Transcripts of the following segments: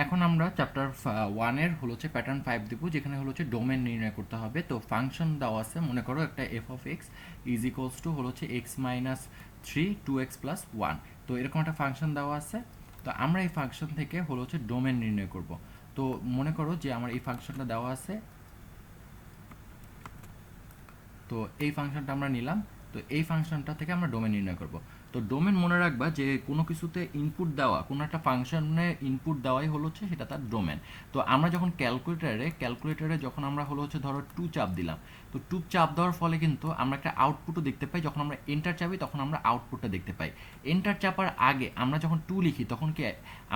এখন আমরা চ্যাপ্টার 1-এর হলো হচ্ছে প্যাটার্ন 5 দেবো, যেখানে হলো হচ্ছে ডোমেন নির্ণয় করতে হবে। তো ফাংশন দেওয়া আছে, মনে করো একটা F of x is equals to হলো হচ্ছে এক্স মাইনাস 3 2x প্লাস 1। তো এরকম একটা ফাংশন দেওয়া আছে। তো আমরা এই ফাংশন থেকে হলো হচ্ছে ডোমেন নির্ণয় করব। তো মনে করো যে আমার এই ফাংশনটা দেওয়া আছে, তো এই ফাংশনটা আমরা নিলাম। তো এই ফাংশনটা থেকে আমরা ডোমেন নির্ণয় করব। তো ডোমেন মনে রাখবা যে কোনো কিছুতে ইনপুট দেওয়া, কোনো একটা ফাংশনে ইনপুট দেওয়াই হলো হচ্ছে সেটা তার ডোমেন। তো আমরা যখন ক্যালকুলেটারে যখন আমরা হলো হচ্ছে ধরো 2 চাপ দিলাম, তো 2 চাপ দেওয়ার ফলে কিন্তু আমরা একটা আউটপুটও দেখতে পাই। যখন আমরা এন্টার চাপি তখন আমরা আউটপুটটা দেখতে পাই। এন্টার চাপার আগে আমরা যখন 2 লিখি তখন কি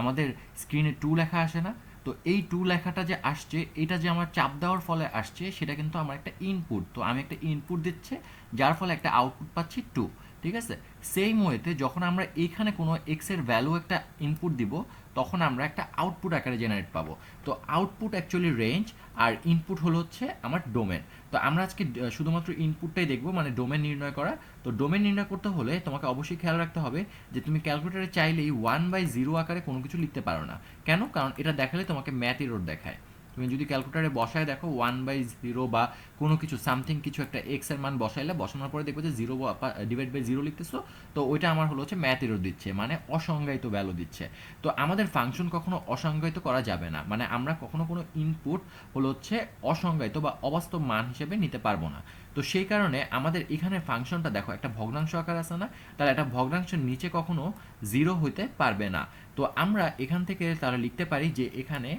আমাদের স্ক্রিনে 2 লেখা আসে না? তো এই 2 লেখাটা যে আসছে, এটা যে আমার চাপ দেওয়ার ফলে আসছে, সেটা কিন্তু আমার একটা ইনপুট। তো আমি একটা ইনপুট দিচ্ছে, যার ফলে একটা আউটপুট পাচ্ছি 2। ঠিক আছে? সেম ওয়েতে যখন আমরা এইখানে কোনো এক্স এর ভ্যালু একটা ইনপুট দিব, তখন আমরা একটা আউটপুট আকারে জেনারেট পাবো। তো আউটপুট অ্যাকচুয়ালি রেঞ্জ, আর ইনপুট হলো হচ্ছে আমার ডোমেন। তো আমরা আজকে শুধুমাত্র ইনপুটটাই দেখবো, মানে ডোমেন নির্ণয় করা। তো ডোমেন নির্ণয় করতে হলে তোমাকে অবশ্যই খেয়াল রাখতে হবে যে তুমি ক্যালকুলেটারে চাইলেই 1/0 আকারে কোনো কিছু লিখতে পারো না। কেন? কারণ এটা দেখালে তোমাকে ম্যাথ এরর দেখায়। তুমি যদি ক্যালকুলেটারে বসায় দেখো 1/0 বা কোনো কিছু সামথিং কিছু একটা এক্স এর মান বসাইলে, বসানোর পরে দেখবে যে 0/0 লিখতেছো, তো ওইটা আমার হলো হচ্ছে ম্যাথ এরর দিচ্ছে, মানে অসংজ্ঞায়িত ভ্যালু দিচ্ছে। তো আমাদের ফাংশন কখনো অসংজ্ঞায়িত করা যাবে না, মানে আমরা কখনো কোনো ইনপুট হলো হচ্ছে অসংজ্ঞায়িত বা অবাস্তব মান হিসেবে নিতে পারবো না। তো সেই কারণে আমাদের এখানে ফাংশনটা দেখো একটা ভগ্নাংশ আকার আছে না, তাহলে একটা ভগ্নাংশের নিচে কখনো 0 হইতে পারবে না। তো আমরা এখান থেকে তাহলে লিখতে পারি যে এখানে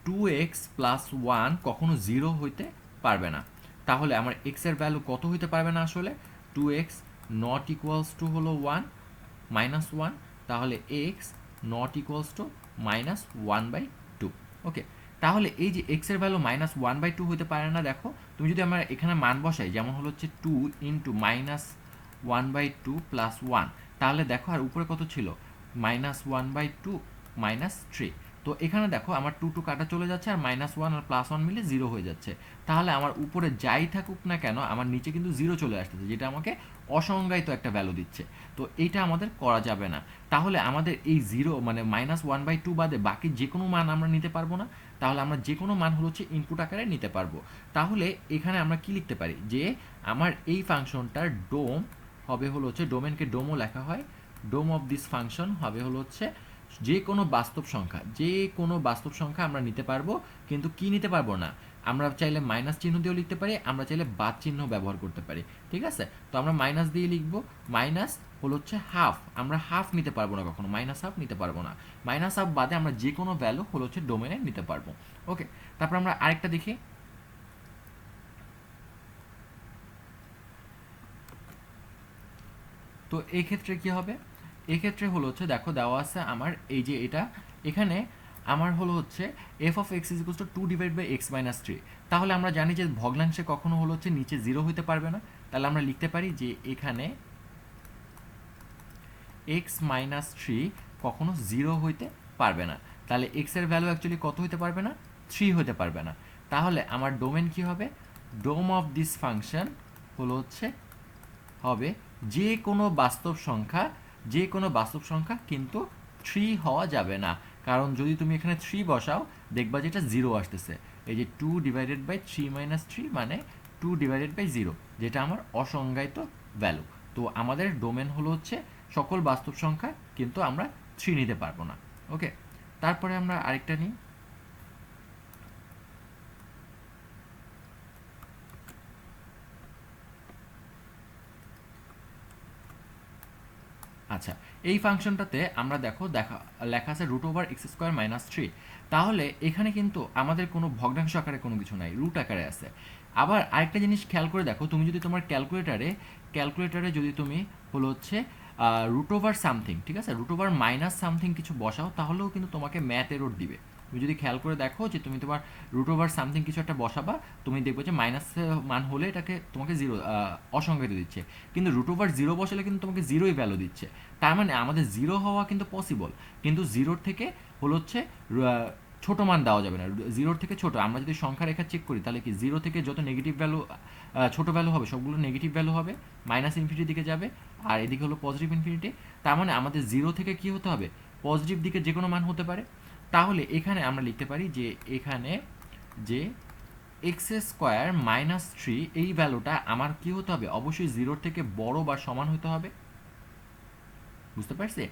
2x প্লাস 1 কখনো 0 হইতে পারবে না। তাহলে আমার x এর ভ্যালু কত হইতে পারবে না আসলে? 2x নট ইকুয়ালস টু হলো 1 মাইনাস 1। তাহলে x not equals to minus 1/2। ওকে, তাহলে এই যে x এর ভ্যালু মাইনাস 1/2 হইতে পারে না, দেখো তুমি যদি আমরা এখানে মান বসাই, যেমন হলো হচ্ছে 2 ইন্টু মাইনাস 1/2 প্লাস 1, তাহলে দেখো আর উপরে কত ছিল? Minus 1/2 minus 3। তো এখানে দেখো আমার 2 কাটা চলে যাচ্ছে, আর মাইনাস 1 আর প্লাস 1 মিলে 0 হয়ে যাচ্ছে। তাহলে আমার উপরে যাই থাকুক না কেন, আমার নিচে কিন্তু 0 চলে আসতেছে, যেটা আমাকে অসংজ্ঞায়িত একটা ভ্যালু দিচ্ছে। তো এইটা আমাদের করা যাবে না। তাহলে আমাদের এই 0 মানে মাইনাস 1/2 বাদে বাকি যে কোনো মান আমরা নিতে পারবো না। তাহলে আমরা যে কোনো মান হলো হচ্ছে ইনপুট আকারে নিতে পারবো। তাহলে এখানে আমরা কি লিখতে পারি যে আমার এই ফাংশনটার ডোম হবে হলো হচ্ছে, ডোমেনকে ডোমও লেখা হয়, ডোম অফ দিস ফাংশন হবে হলো হচ্ছে যে কোনো বাস্তব সংখ্যা, যে কোনো বাস্তব সংখ্যা আমরা নিতে পারবো। কিন্তু কি নিতে পারবো না? আমরা চাইলে মাইনাস চিহ্ন দিয়েও লিখতে পারি, আমরা চাইলে বাদ চিহ্ন ব্যবহার করতে পারি। ঠিক আছে? তো আমরা মাইনাস দিয়ে লিখবো। মাইনাস হলো হচ্ছে হাফ, আমরা হাফ নিতে পারবো না কখনো, মাইনাস হাফ নিতে পারবো না। মাইনাস হাফ বাদে আমরা যে কোনো ভ্যালু হলো হচ্ছে ডোমেনে নিতে পারবো। ওকে, তারপর আমরা আরেকটা দেখি। তো এই ক্ষেত্রে কি হবে? এই ক্ষেত্রে হলো হচ্ছে দেখো দেওয়া আছে আমার এই যে এটা, এখানে আমার হলো হচ্ছে F of x is equals to 2/x-3। তাহলে আমরা জানি যে ভগ্নাংশে কখনো হলো হচ্ছে নিচে 0 হইতে পারবে না। তাহলে আমরা লিখতে পারি যে এখানে x-3 কখনো 0 হইতে পারবে না। তাহলে x এর ভ্যালু অ্যাকচুয়ালি কত হইতে পারবে না? 3 হইতে পারবে না। তাহলে আমার ডোমেন কি হবে? ডোম অফ দিস ফাংশন হলো হচ্ছে হবে যে কোনো বাস্তব সংখ্যা, যে কোনো বাস্তব সংখ্যা, কিন্তু 3 হওয়া যাবে না। কারণ যদি তুমি এখানে 3 বসাও, দেখবা যে এটা 0 আসতেছে। এই যে 2/3 মানে 2/0, যেটা আমার অসংজ্ঞায়িত ভ্যালু। তো আমাদের ডোমেন হলো হচ্ছে সকল বাস্তব সংখ্যা, কিন্তু আমরা 3 নিতে পারবো না। ওকে, তারপরে আমরা আরেকটা নিই। আচ্ছা, এই ফাংশনটাতে আমরা দেখা লেখা আছে √(x²-3). তাহলে এখানে কিন্তু আমাদের কোনো ভগ্নাংশ আকারে কোনো কিছু নাই, রুট আকারে আছে। আবার আরেকটা জিনিস খেয়াল করে দেখো, তুমি যদি তোমার ক্যালকুলেটারে যদি তুমি হলো হচ্ছে √সামথিং, ঠিক আছে, √মাইনাস সামথিং কিছু বসাও, তাহলেও কিন্তু তোমাকে ম্যাথ এরর দিবে। তুমি যদি খেয়াল করে দেখো যে তুমি তোমার √সামথিং কিছু একটা বসাবা, তুমি দেখবে যে মাইনাস মান হলে এটাকে তোমাকে 0 অসংজ্ঞায়িত দিচ্ছে। কিন্তু √0 বসালে কিন্তু তোমাকে 0ই ভ্যালু দিচ্ছে। তার মানে আমাদের 0 হওয়া কিন্তু পসিবল, কিন্তু 0 থেকে হলো হচ্ছে ছোট মান দেওয়া যাবে না। 0 থেকে ছোট, আমরা যদি সংখ্যা রেখা চেক করি, তাহলে কি 0 থেকে যত নেগেটিভ ভ্যালু ছোট ভ্যালু হবে, সবগুলো নেগেটিভ ভ্যালু হবে, মাইনাস ইনফিনিটির দিকে যাবে, আর এদিকে হলো পজিটিভ ইনফিনিটি। তার মানে আমাদের 0 থেকে কি হতে হবে? পজিটিভ দিকে যে কোনো মান হতে পারে। তাহলে এখানে আমরা লিখতে পারি যে এখানে যে এক্স স্কোয়ার মাইনাস থ্রি এই ভ্যালুটা আমার কি হতে হবে, অবশ্যই জিরোর থেকে বড় বা সমান হতে হবে। বুঝতে পারছি?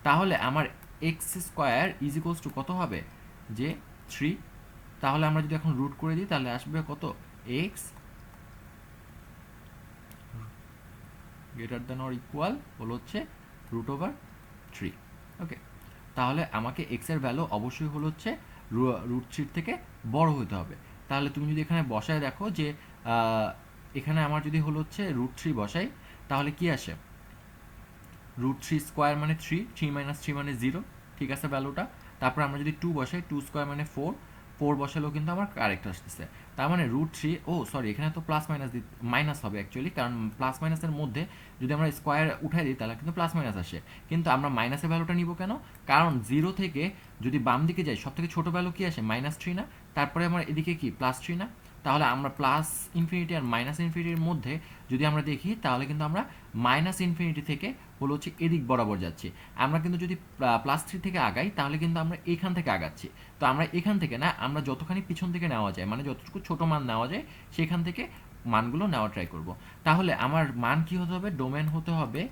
তাহলে আমার x square is equals to কত হবে, যে থ্রি। তাহলে আমরা যদি এখন রুট করে দিই তাহলে আসবে কত, x greater than or equal হলো হচ্ছে রুট ওভার থ্রি। ওকে, তাহলে আমাকে এক্স এর ভ্যালু অবশ্যই হলো হচ্ছে রুট থ্রির থেকে বড় হতে হবে। তাহলে তুমি যদি এখানে বসায় দেখো যে এখানে আমার যদি হলো হচ্ছে রুট থ্রি বসাই তাহলে কি আসে, রুট থ্রি স্কোয়ার মানে থ্রি, থ্রি মাইনাস থ্রি মানে জিরো, ঠিক আছে ভ্যালুটা। তারপর আমরা যদি টু বসাই, টু স্কোয়ার মানে ফোর, ফোর বসালেও কিন্তু আমার কারেক্ট আসতেছে। তার মানে রুট থ্রি, ও সরি এখানে তো প্লাস মাইনাস মাইনাস হবে অ্যাকচুয়ালি, কারণ প্লাস মাইনাসের মধ্যে যদি আমরা স্কোয়ার উঠাই দিই তাহলে কিন্তু প্লাস মাইনাস আসে। কিন্তু আমরা মাইনাসের ভ্যালুটা নিব কেন, কারণ জিরো থেকে যদি বাম দিকে যাই সব থেকে ছোটো ভ্যালু কি আসে, মাইনাস থ্রি না, তারপরে আমার এদিকে কি প্লাস থ্রি না। তাহলে আমরা প্লাস ইনফিনিটি আর মাইনাস ইনফিনিটির মধ্যে যদি আমরা দেখি তাহলে কিন্তু আমরা মাইনাস ইনফিনিটি থেকে হলো হচ্ছে এদিক বরাবর যাচ্ছি। আমরা কিন্তু যদি প্লাস থ্রি থেকে আগাই তাহলে কিন্তু আমরা এখান থেকে আগাচ্ছি। তো আমরা এখান থেকে না, আমরা যতখানি পিছন থেকে নেওয়া যায়, মানে যতটুকু ছোট মান নেওয়া যায় সেখান থেকে মানগুলো নেওয়া ট্রাই করব। তাহলে আমার মান কি হতে হবে, ডোমেন হতে হবে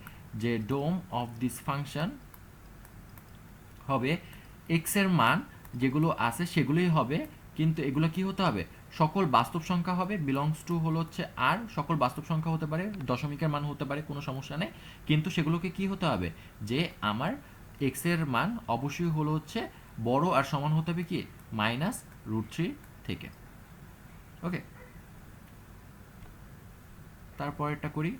যে ডোম অফ দিস ফাংশন হবে এক্স এর মান যেগুলো আছে সেগুলোই হবে, কিন্তু এগুলো কি হতে হবে, সকল বাস্তব সংখ্যা হবে, বিলংস টু হলো হচ্ছে আর, সকল বাস্তব সংখ্যা হতে পারে, দশমিকের মান হতে পারে, কোনো সমস্যা নেই। কিন্তু সেগুলোকে কি হতে হবে, যে আমার এক্স এর মান অবশ্যই হলো হচ্ছে বড় আর সমান হতে হবে কি, মাইনাস রুট থ্রি থেকে। ওকে, তারপরেরটা করি।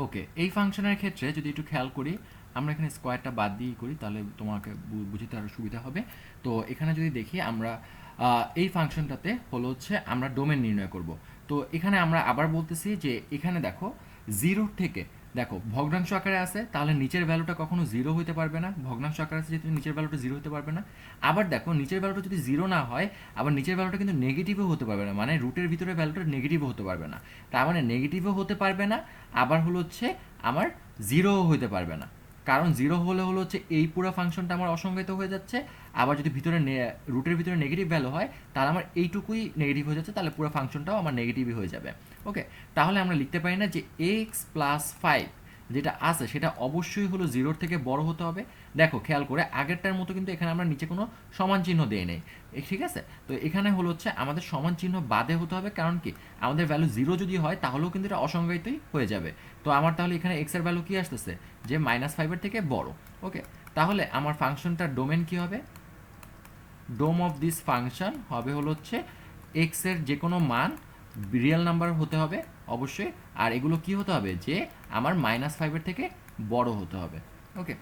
ওকে, এই ফাংশনের ক্ষেত্রে যদি একটু খেয়াল করি, আমরা এখানে স্কোয়ারটা বাদ দিয়েই করি তাহলে তোমাকে বুঝতে আরও সুবিধা হবে। তো এখানে যদি দেখি আমরা এই ফাংশনটাতে হলো হচ্ছে আমরা ডোমেন নির্ণয় করব। তো এখানে আমরা আবার বলতেছি যে এখানে দেখো জিরো থেকে, দেখো ভগ্নাংশ আকারে আছে তাহলে নিচের ভ্যালুটা কখনো জিরো হতে পারবে না, ভগ্নাংশ আকারে আছে যেহেতু নিচের ভ্যালুটা জিরো হতে পারবে না। আবার দেখো নিচের ভ্যালুটা যদি জিরো না হয়, আবার নিচের ভ্যালুটা কিন্তু নেগেটিভও হতে পারবে না, মানে রুটের ভিতরে ভ্যালুটা নেগেটিভও হতে পারবে না। তার মানে নেগেটিভও হতে পারবে না, আবার হলো হচ্ছে আমার জিরোও হতে পারবে না। কারণ জিরো হলে হলো হচ্ছে এই পুরো ফাংশনটা আমার অসংজ্ঞায়িত হয়ে যাচ্ছে। আবার যদি ভিতরে রুটের ভিতরে নেগেটিভ ভ্যালু হয় তাহলে আমার এইটুকুই নেগেটিভ হয়ে যাচ্ছে, তাহলে পুরো ফাংশনটাও আমার নেগেটিভই হয়ে যাবে। ওকে, তাহলে আমরা লিখতে পারি না যে এক্স প্লাস ফাইভ যেটা আছে সেটা অবশ্যই হলো জিরোর থেকে বড় হতে হবে। দেখো খেয়াল করে আগেরটার মতো কিন্তু এখানে আমরা নিচে কোনো সমান চিহ্ন দেই নেই, ঠিক আছে। তো এখানে হলো হচ্ছে আমাদের সমান চিহ্ন বাদে হতে হবে, কারণ কি আমাদের ভ্যালু জিরো যদি হয় তাহলেও কিন্তু এটা অসংজ্ঞায়িতই হয়ে যাবে। তো আমার তাহলে এখানে এক্স এর ভ্যালু কি আসতেছে, যে মাইনাস ফাইভের থেকে বড়। ওকে, তাহলে আমার ফাংশনটার ডোমেন কি হবে, ডোম অফ দিস ফাংশন হবে হলো হচ্ছে এক্স এর যে কোনো মান রিয়েল নাম্বার হতে হবে অবশ্যই, আর এগুলো কি হতে হবে, যে আমার মাইনাস ফাইভের থেকে বড় হতে হবে। ওকে।